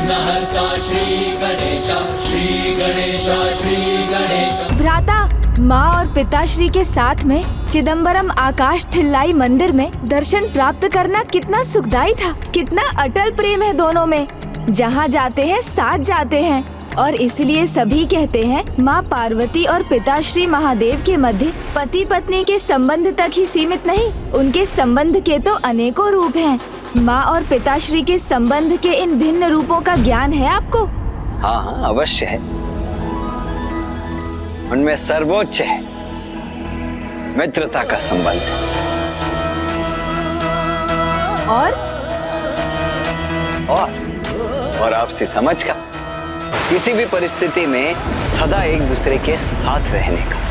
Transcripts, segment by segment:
विघ्नहर्ता श्री गणेशा श्री गणेशा श्री गणेशा। भ्राता, माँ और पिताश्री के साथ में चिदम्बरम आकाश थिल्लाई मंदिर में दर्शन प्राप्त करना कितना सुखदायी था। कितना अटल प्रेम है दोनों में। जहाँ जाते हैं साथ जाते हैं और इसलिए सभी कहते हैं माँ पार्वती और पिताश्री महादेव के मध्य पति पत्नी के संबंध तक ही सीमित नहीं, उनके संबंध के तो अनेकों रूप हैं। माँ और पिताश्री के संबंध के इन भिन्न रूपों का ज्ञान है आपको? हाँ हाँ अवश्य है। उनमें सर्वोच्च है मित्रता का संबंध। और आपसी समझ का, किसी भी परिस्थिति में सदा एक दूसरे के साथ रहने का।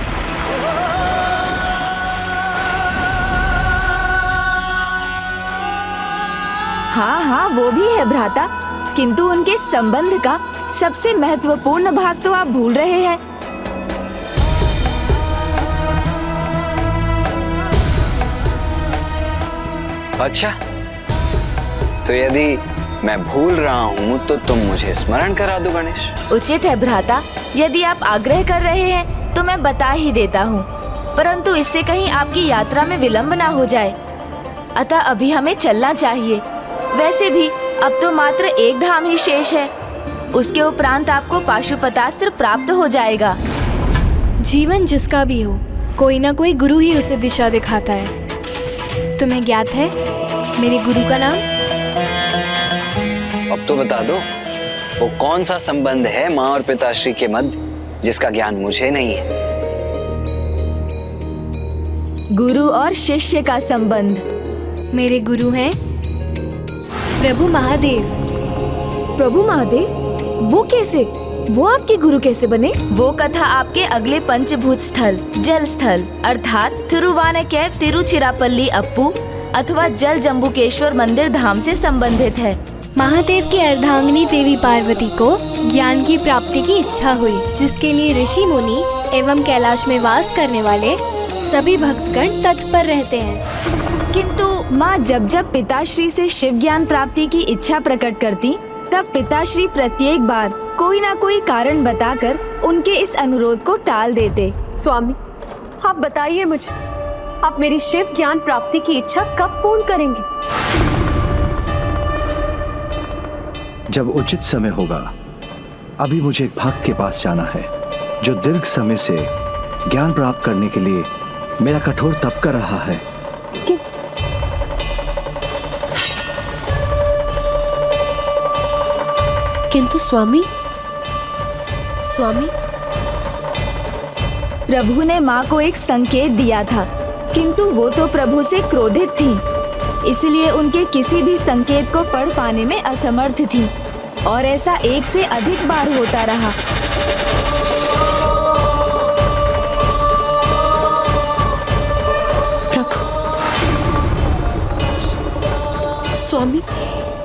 हाँ हाँ वो भी है भ्राता, किंतु उनके संबंध का सबसे महत्वपूर्ण भाग तो आप भूल रहे हैं। अच्छा, तो यदि मैं भूल रहा हूँ तो तुम मुझे स्मरण करा दो गणेश। उचित है भ्राता, यदि आप आग्रह कर रहे हैं तो मैं बता ही देता हूँ, परंतु इससे कहीं आपकी यात्रा में विलंब ना हो जाए, अतः अभी हमें चलना चाहिए। वैसे भी अब तो मात्र एक धाम ही शेष है, उसके उपरांत आपको पाशुपतास्त्र प्राप्त हो जाएगा। जीवन जिसका भी हो, कोई ना कोई गुरु ही उसे दिशा दिखाता है। तुम्हें ज्ञात है मेरे गुरु का नाम? अब तो बता दो, वो कौन सा संबंध है माँ और पिताश्री के मध्य जिसका ज्ञान मुझे नहीं है? गुरु और शिष्य का संबंध। मेरे गुरु हैं प्रभु महादेव। प्रभु महादेव? वो कैसे? वो आपके गुरु कैसे बने? वो कथा आपके अगले पंचभूत स्थल जल स्थल अर्थात थिरुवानेकेव तिरुचिरापल्ली अप्पू अथवा जल जम्बुकेश्वर मंदिर धाम से संबंधित है। महादेव की अर्धांगिनी देवी पार्वती को ज्ञान की प्राप्ति की इच्छा हुई, जिसके लिए ऋषि मुनि एवं कैलाश में वास करने वाले सभी भक्तगण तत्पर रहते हैं। किंतु माँ जब जब पिताश्री से शिव ज्ञान प्राप्ति की इच्छा प्रकट करती, तब पिताश्री प्रत्येक बार कोई ना कोई कारण बताकर उनके इस अनुरोध को टाल देते। स्वामी, आप बताइए मुझे, आप मेरी शिव ज्ञान प्राप्ति की इच्छा कब पूर्ण करेंगे? जब उचित समय होगा। अभी मुझे एक भक्त के पास जाना है जो दीर्घ समय से ज्ञान प्राप्त करने के लिए मेरा कठोर तप कर रहा है। किंतु स्वामी, प्रभु ने माँ को एक संकेत दिया था, किंतु वो तो प्रभु से क्रोधित थी, इसलिए उनके किसी भी संकेत को पढ़ पाने में असमर्थ थी और ऐसा एक से अधिक बार होता रहा। प्रभु,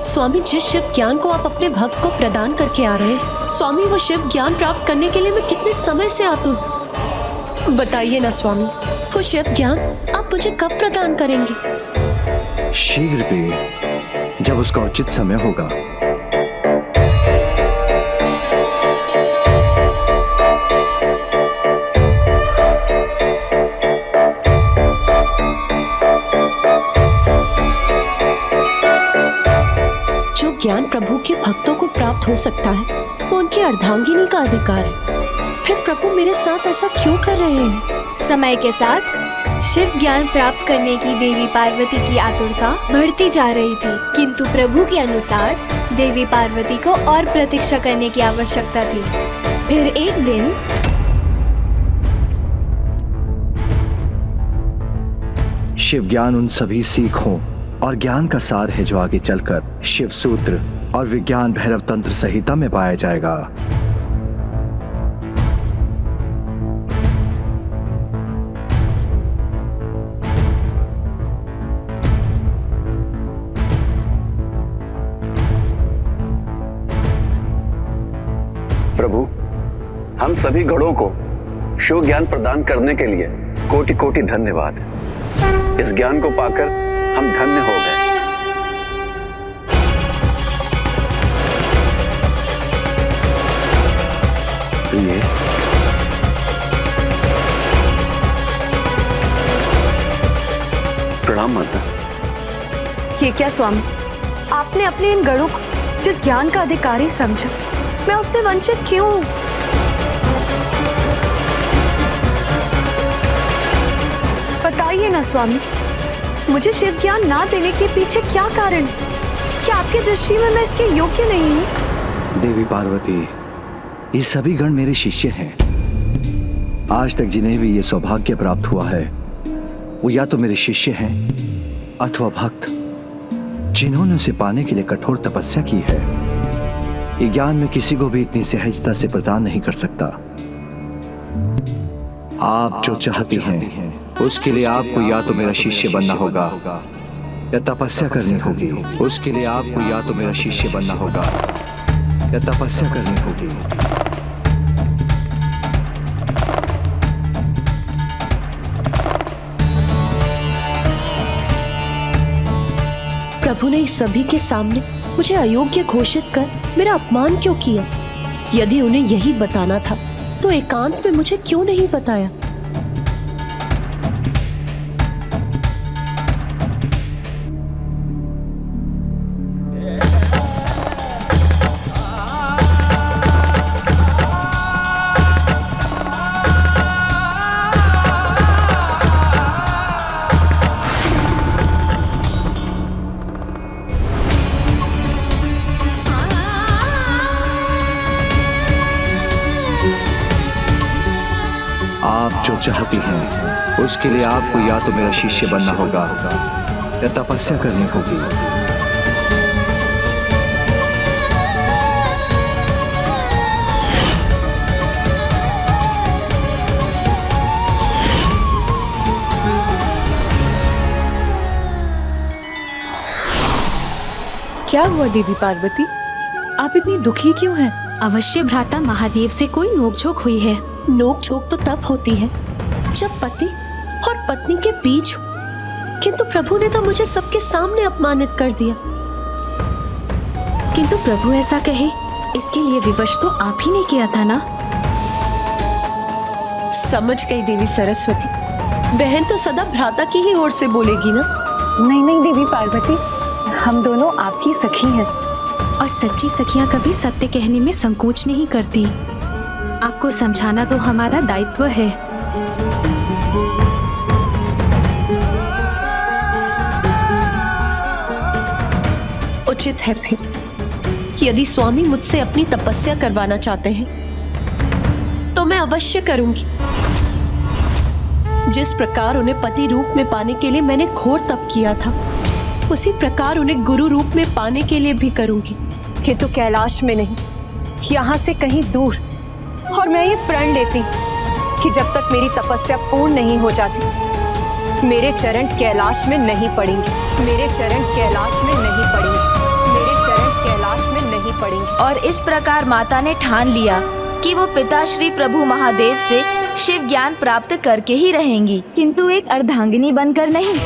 स्वामी जिस शिव ज्ञान को आप अपने भक्त को प्रदान करके आ रहे हैं, स्वामी वो शिव ज्ञान प्राप्त करने के लिए मैं कितने समय से आतुर हूँ। बताइए ना स्वामी, वो शिव ज्ञान आप मुझे कब प्रदान करेंगे? शीघ्र भी, जब उसका उचित समय होगा। जो ज्ञान प्रभु के भक्तों को प्राप्त हो सकता है वो उनकी अर्धांगिनी का अधिकार है, फिर प्रभु मेरे साथ ऐसा क्यों कर रहे हैं? समय के साथ शिव ज्ञान प्राप्त करने की देवी पार्वती की आतुरता बढ़ती जा रही थी, किंतु प्रभु के अनुसार देवी पार्वती को और प्रतीक्षा करने की आवश्यकता थी। फिर एक दिन शिव ज्ञान उन सभी सीखों और ज्ञान का सार है जो आगे चलकर शिव सूत्र और विज्ञान भैरव तंत्र संहिता में पाया जाएगा। प्रभु, हम सभी गणों को शिव ज्ञान प्रदान करने के लिए कोटि कोटि धन्यवाद। इस ज्ञान को पाकर हम धन्य हो गए। क्या स्वामी, आपने अपने इन गणों को जिस ज्ञान का अधिकारी समझा, मैं उससे वंचित क्यों हूं? बताइए ना स्वामी, मुझे शिव ज्ञान ना देने के पीछे क्या कारण है? क्या आपकी दृष्टि में मैं इसके योग्य नहीं हूं? देवी पार्वती, ये सभी गण मेरे शिष्य हैं। आज तक जिन्हें भी ये सौभाग्य प्राप्त हुआ है वो या तो मेरे शिष्य हैं अथवा भक्त, जिन्होंने उसे पाने के लिए कठोर तपस्या की है। ये ज्ञान मैं किसी को भी इतनी सहजता से प्रदान नहीं कर सकता। आप जो चाहती हैं उसके लिए आपको या तो मेरा शिष्य बनना होगा या तपस्या करनी होगी। उसके लिए आपको या तो मेरा शिष्य बनना होगा या तपस्या करनी होगी। प्रभु ने इस सभी के सामने मुझे अयोग्य घोषित कर मेरा अपमान क्यों किया? यदि उन्हें यही बताना था तो एकांत में मुझे क्यों नहीं बताया? आप जो चाहती हैं उसके लिए आपको या तो मेरा शिष्य बनना होगा या तपस्या करनी होगी। क्या हुआ देवी पार्वती, आप इतनी दुखी क्यों हैं? अवश्य भ्राता महादेव से कोई नोकझोंक हुई है। नोक-झोंक तो तब होती है जब पति और पत्नी के बीच हो, किंतु प्रभु ने तो मुझे सबके सामने अपमानित कर दिया। किंतु प्रभु ऐसा कहे इसके लिए विवश तो आप ही ने किया था ना? समझ गई देवी सरस्वती, बहन तो सदा भ्राता की ही ओर से बोलेगी ना। नहीं नहीं देवी पार्वती, हम दोनों आपकी सखी हैं। और सच्ची सखियां कभी सत्य कहने में संकोच नहीं करती। आपको समझाना तो हमारा दायित्व है। उचित है फिर, यदि स्वामी मुझसे अपनी तपस्या करवाना चाहते हैं तो मैं अवश्य करूंगी। जिस प्रकार उन्हें पति रूप में पाने के लिए मैंने घोर तप किया था, उसी प्रकार उन्हें गुरु रूप में पाने के लिए भी करूंगी। किंतु कैलाश में नहीं, यहाँ से कहीं दूर। और मैं ये प्रण लेती कि जब तक मेरी तपस्या पूर्ण नहीं हो जाती, मेरे चरण कैलाश में नहीं पड़ेंगे। मेरे चरण कैलाश में नहीं पड़ेंगे। मेरे चरण कैलाश में नहीं पड़ेंगे। और इस प्रकार माता ने ठान लिया कि वो पिता श्री प्रभु महादेव से शिव ज्ञान प्राप्त करके ही रहेंगी, किंतु एक अर्धांगिनी बनकर नहीं,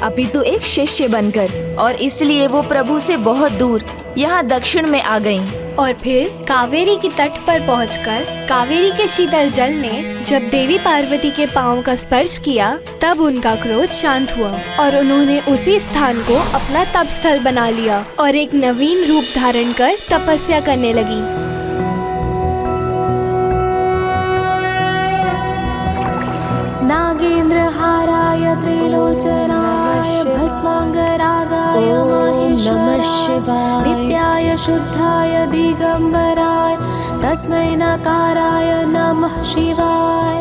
अपितु एक शिष्य बनकर। और इसलिए वो प्रभु से बहुत दूर यहाँ दक्षिण में आ गईं। और फिर कावेरी की तट पर पहुंचकर कावेरी के शीतल जल ने जब देवी पार्वती के पांव का स्पर्श किया, तब उनका क्रोध शांत हुआ और उन्होंने उसी स्थान को अपना तप स्थल बना लिया और एक नवीन रूप धारण कर तपस्या करने लगी। नागेंद्र हाराय त्रिलोचनाय भस्मांगरागाय महेश्वराय नित्याय शुद्धाय दिगंबराय तस्मै नकाराय नमः शिवाय।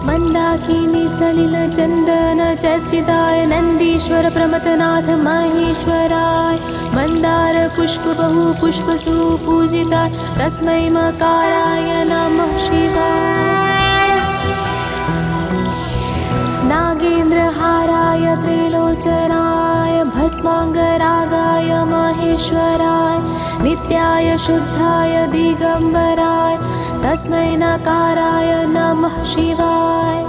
मंदाकिनी सलिल चंदन चर्चिताय नंदीश्वर प्रमथनाथ महेश्वराय मंदार पुष्प बहु पुष्प सुपूजिताय तस्मै मकाराय नमः शिवाय। नागेंद्र हाराय त्रिलोचनाय भस्मांगरागाय महेश्वराय नित्याय शुद्धाय दिगंबराय तस्मै नकाराय नमः शिवाय।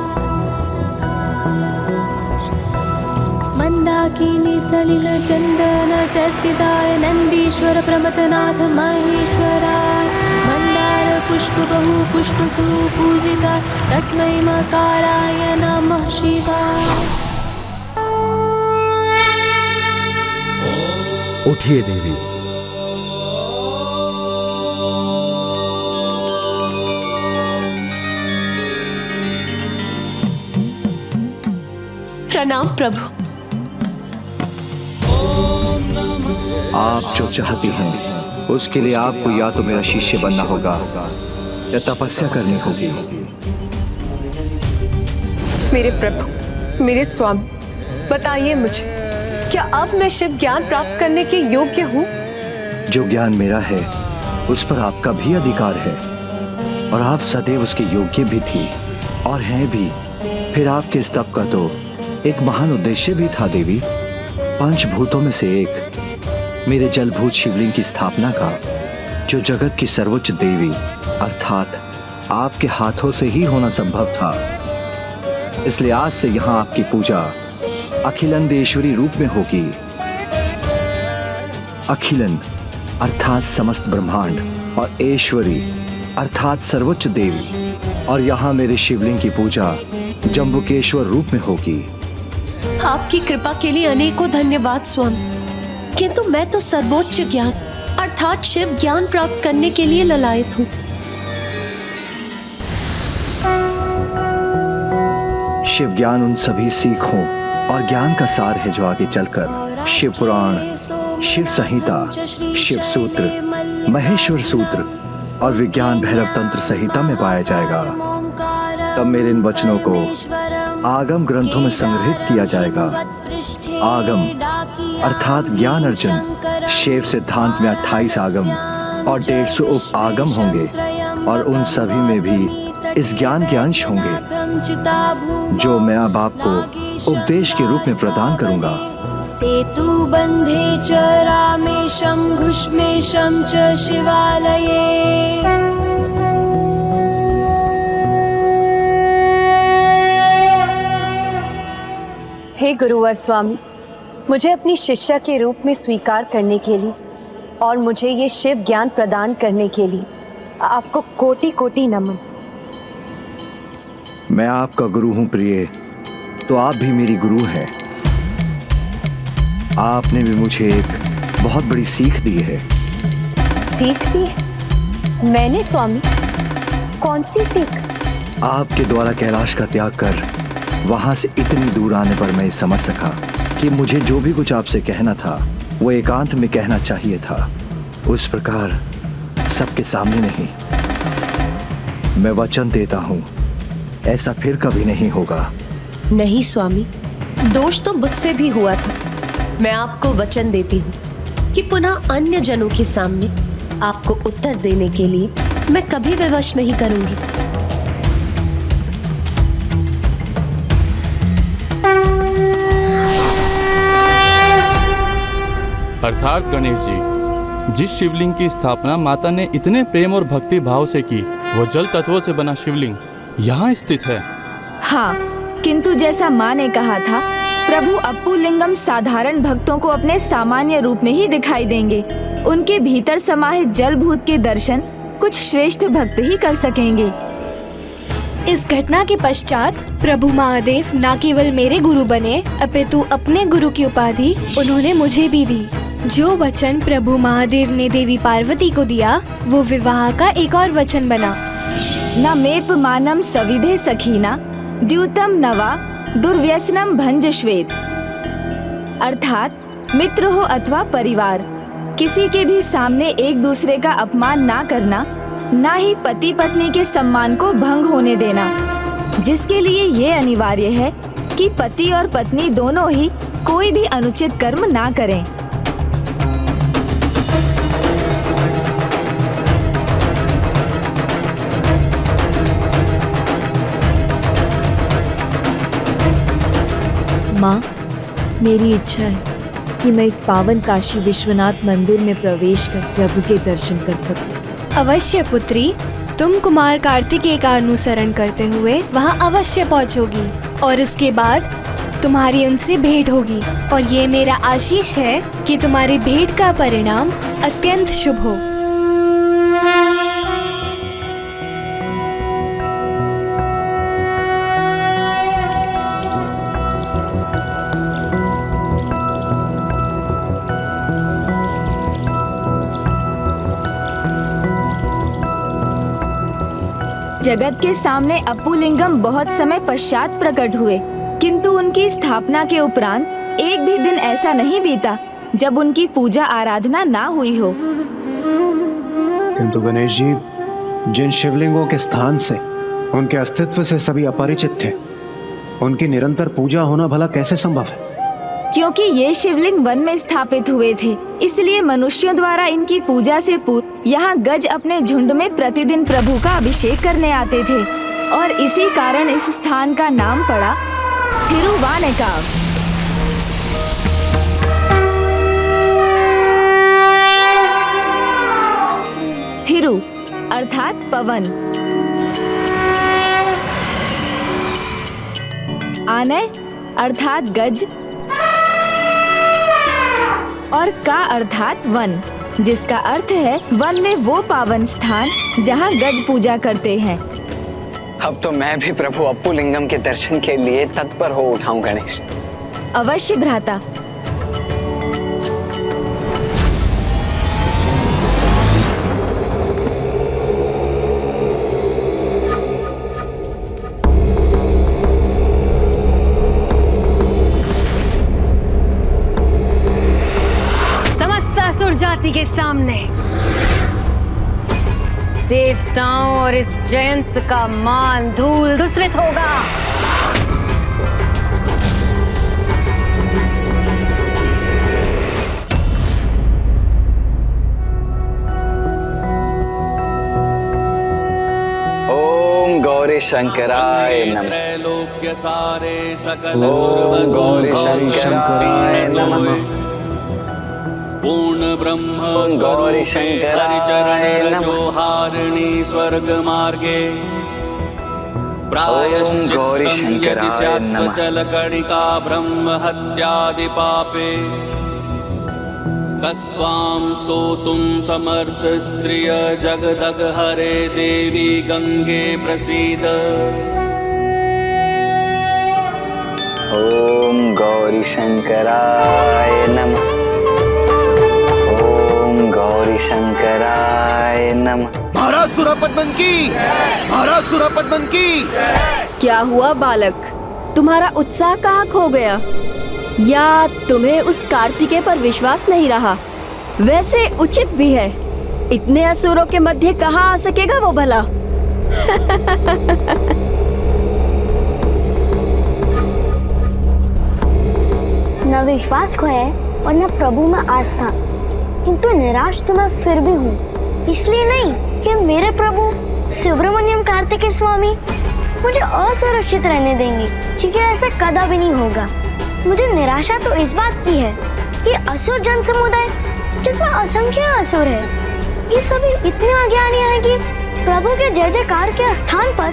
मंदाकिनी सलिल चंदन चर्चिताय नंदीश्वर प्रमथनाथ महेश्वराय मंदार पुष्प बहु पुष्प सुपूजिताय तस्मै मकाराय नमः शिवाय। उठिए देवी। प्रणाम प्रभु। आप जो चाहती हैं उसके लिए आपको या तो मेरा शिष्य बनना होगा या तपस्या करनी होगी। मेरे प्रभु, मेरे स्वामी, बताइए मुझे, क्या अब मैं शिव ज्ञान प्राप्त करने के योग्य हूँ? जो ज्ञान मेरा है उस पर आपका भी अधिकार है और आप सदैव उसके योग्य भी थी और हैं भी। फिर आपके इस तप का तो एक महान उद्देश्य भी था देवी, पंचभूतों में से एक मेरे जलभूत शिवलिंग की स्थापना का, जो जगत की सर्वोच्च देवी अर्थात आपके हाथों से ही होना संभव था। इसलिए आज से यहाँ आपकी पूजा अखिलंदेश्वरी रूप में होगी। अखिलन अर्थात समस्त ब्रह्मांड और ऐश्वरी अर्थात सर्वोच्च देवी, और यहाँ मेरे शिवलिंग की पूजा जम्बुकेश्वर रूप में होगी। आपकी कृपा के लिए अनेकों धन्यवाद स्वामी, किंतु मैं तो सर्वोच्च ज्ञान अर्थात शिव ज्ञान प्राप्त करने के लिए ललायत हूँ। शिव ज्ञान उन सभी सीखों और ज्ञान का सार है जो आगे चलकर शिव पुराण, शिव संहिता, शिव सूत्र, महेश्वर सूत्र और विज्ञान भैरव तंत्र संहिता में पाया जाएगा। तब मेरे इन वचनों को आगम ग्रंथों में संग्रहित किया जाएगा। आगम अर्थात ज्ञान अर्जन, शिव सिद्धांत में 28 आगम और 150 उप आगम होंगे और उन सभी में भी इस ज्ञान के अंश होंगे जो मैं अब आपको उपदेश के रूप में प्रदान करूंगा। सेतु बंधे च रामेशं घुष्मेशं च शिवालये। हे गुरुवर स्वामी, मुझे अपनी शिष्या के रूप में स्वीकार करने के लिए और मुझे ये शिव ज्ञान प्रदान करने के लिए आपको कोटि कोटि नमन। मैं आपका गुरु हूं प्रिय, तो आप भी मेरी गुरु हैं। आपने भी मुझे एक बहुत बड़ी सीख दी है। सीख दी? मैंने स्वामी? कौन सी सीख? आपके द्वारा कैलाश का त्याग कर वहां से इतनी दूर आने पर मैं समझ सका कि मुझे जो भी कुछ आपसे कहना था वो एकांत में कहना चाहिए था, उस प्रकार सबके सामने नहीं। मैं वचन देता हूं ऐसा फिर कभी नहीं होगा। नहीं स्वामी, दोष तो मुझसे भी हुआ था। मैं आपको वचन देती हूँ कि पुनः अन्य जनों के सामने आपको उत्तर देने के लिए मैं कभी विवश नहीं करूंगी। अर्थात गणेश जी, जिस शिवलिंग की स्थापना माता ने इतने प्रेम और भक्ति भाव से की, वो जल तत्वों से बना शिवलिंग यहाँ स्थित है। हाँ, किंतु जैसा माँ ने कहा था, प्रभु अप्पू लिंगम साधारण भक्तों को अपने सामान्य रूप में ही दिखाई देंगे। उनके भीतर समाहित जल भूत के दर्शन कुछ श्रेष्ठ भक्त ही कर सकेंगे। इस घटना के पश्चात प्रभु महादेव न केवल मेरे गुरु बने, अपितु अपने गुरु की उपाधि उन्होंने मुझे भी दी। जो वचन प्रभु महादेव ने देवी पार्वती को दिया वो विवाह का एक और वचन बना। न मेप मानम सविधे सखीना द्यूतम नवा दुर्व्यसनम भंज श्वेत। अर्थात मित्र हो अथवा परिवार, किसी के भी सामने एक दूसरे का अपमान ना करना, ना ही पति पत्नी के सम्मान को भंग होने देना, जिसके लिए ये अनिवार्य है कि पति और पत्नी दोनों ही कोई भी अनुचित कर्म ना करें। माँ, मेरी इच्छा है कि मैं इस पावन काशी विश्वनाथ मंदिर में प्रवेश कर प्रभु के दर्शन कर सकूं। अवश्य पुत्री, तुम कुमार कार्तिकेय का अनुसरण करते हुए वहाँ अवश्य पहुँचोगी और उसके बाद तुम्हारी उनसे भेंट होगी, और ये मेरा आशीष है कि तुम्हारी भेंट का परिणाम अत्यंत शुभ हो। जगत के सामने अप्पुलिंगम बहुत समय पश्चात प्रकट हुए, किंतु उनकी स्थापना के उपरांत एक भी दिन ऐसा नहीं बीता जब उनकी पूजा आराधना ना हुई हो। किंतु गणेश जी, जिन शिवलिंगों के स्थान से, उनके अस्तित्व से सभी अपरिचित थे, उनकी निरंतर पूजा होना भला कैसे संभव है? क्योंकि ये शिवलिंग वन में स्थापित हुए थे, इसलिए मनुष्यों द्वारा इनकी पूजा से पूर्व यहाँ गज अपने झुंड में प्रतिदिन प्रभु का अभिषेक करने आते थे और इसी कारण इस स्थान का नाम पड़ा थिरुवानेकाव। थिरु अर्थात पवन, आने अर्थात गज और का अर्थात वन, जिसका अर्थ है वन में वो पावन स्थान जहाँ गज पूजा करते हैं। अब तो मैं भी प्रभु अप्पुलिंगम के दर्शन के लिए तत्पर हो उठाऊं गणेश। अवश्य भ्राता। असुर जाति के सामने देवताओं और इस जयंत का मान धूल धूसरित होगा। ओम गौरी शंकराय नमः। लोक्य सारे सकल ओम गौरी शंकराय नमः। पूर्ण ब्रह्म गौरी स्वरूपे हरिचरण रजोहारिणी स्वर्ग मार्गे प्रायश्चित्तं गौरी शंकराय यदि स्यात् नमः। जलकणिका ब्रह्म हत्यादि पापे कस्त्वां स्तोतुं समर्थ स्त्रिय जगदग हरे देवी गंगे प्रसीद। ओम गौरी शंकराय नमः। गौरी शंकराय नमः। महाराज सुरापद्मन की, महाराज सुरापद्मन की। क्या हुआ बालक, तुम्हारा उत्साह कहाँ खो गया? या तुम्हें उस कार्तिकेय पर विश्वास नहीं रहा? वैसे उचित भी है, इतने असुरों के मध्य कहाँ आ सकेगा वो भला? न विश्वास खोया है और न प्रभु में आस्था, किंतु निराश तो मैं फिर भी हूँ। इसलिए नहीं कि मेरे प्रभु सुब्रमण्यम कार्तिकेय स्वामी मुझे असुरक्षित रहने देंगे, क्योंकि ऐसा कदा भी नहीं होगा। मुझे निराशा तो इस बात की है कि असुर जन समुदाय जिसमें असंख्य असुर है, ये सभी इतने अज्ञानी हैं कि प्रभु के जय जयकार के स्थान पर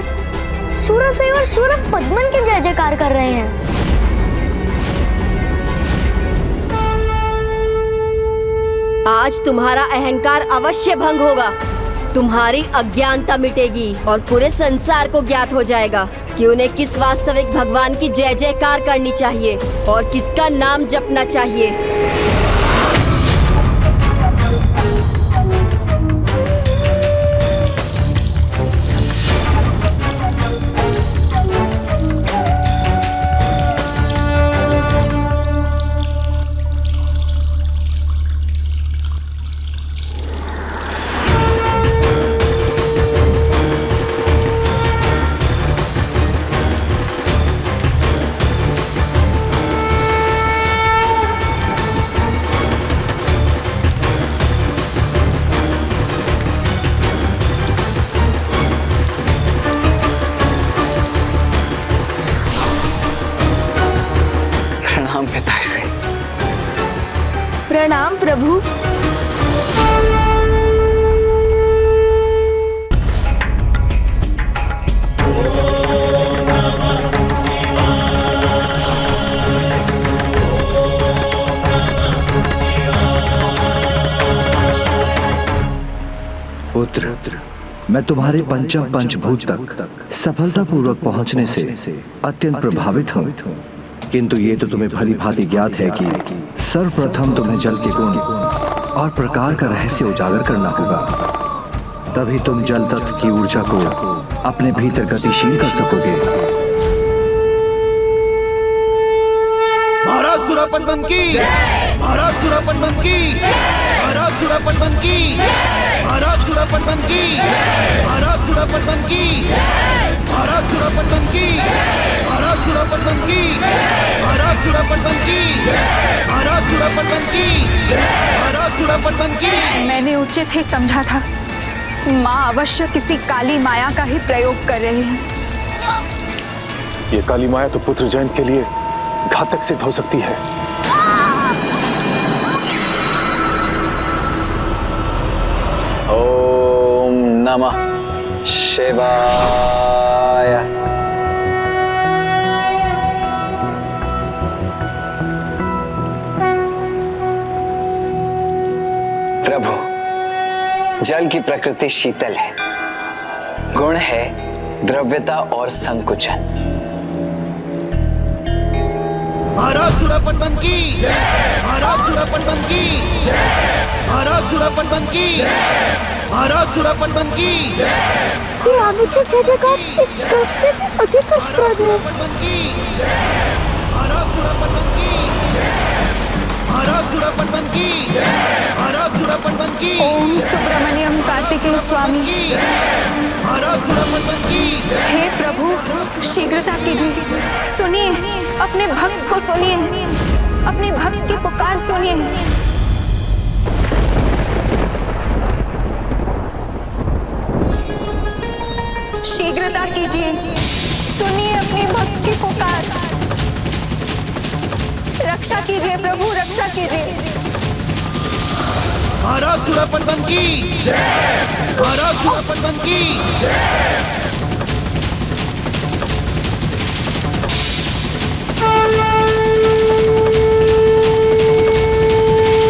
सूरसेन और सूरपद्मन के जय जयकार कर रहे हैं। आज तुम्हारा अहंकार अवश्य भंग होगा, तुम्हारी अज्ञानता मिटेगी और पूरे संसार को ज्ञात हो जाएगा कि उन्हें किस वास्तविक भगवान की जय जयकार करनी चाहिए और किसका नाम जपना चाहिए। प्रणाम प्रभु। पुत्र, मैं तुम्हारे पंचम पंचभूत तक सफलतापूर्वक पहुंचने से अत्यंत प्रभावित हूँ, किंतु ये तो तुम्हें भली भांति ज्ञात है कि सर्वप्रथम तुम्हें जल के गुण और प्रकार का रहस्य उजागर करना होगा, तभी तुम जल तत्व की ऊर्जा को अपने भीतर गतिशील कर सकोगे। महाराज सुरापतमन की, महाराज सुरापतमन की, महाराज सुरापतमन की, महाराज सुरापतमन की, महाराज सुरापतमन की, महाराज सुरापतमन की, महाराज सुरापतमन की, महाराज सुरापतमन की, महाराज सुरापतमन की, महाराज सुरापतमन की। मैंने उचित ही समझा था। माँ अवश्य किसी काली माया का ही प्रयोग कर रही है। ये काली माया तो पुत्र जयंत के लिए घातक सिद्ध हो सकती है। ओम नमः शिवाय। प्रभु, जल की प्रकृति शीतल है, गुण है द्रव्यता और संकुचन। महाराज सुरापतमन की, महाराज सुरापतमन की, महाराज सुरापतमन की, महाराज सुरापतमन की। ये आमुचे जगह इस तरफ से अधिक अस्त्रद है। महाराज सुरापतमन की, महाराज सुरापतमन की, महाराज सुरापतमन की। ओम सुब्रमण्यम कार्तिकेय स्वामी। महाराज सुरापतमन की। हे प्रभु, शीघ्रता कीजिए। सुनिए, अपने भक्त को सुनिए, अपने भक्त की पुकार सुनिए। शीघ्रता कीजिए, सुनिए अपने भक्त की पुकार। रक्षा कीजिए प्रभु, रक्षा कीजिए। महाराज सुरापतमन की, महाराज सुरापतमन की।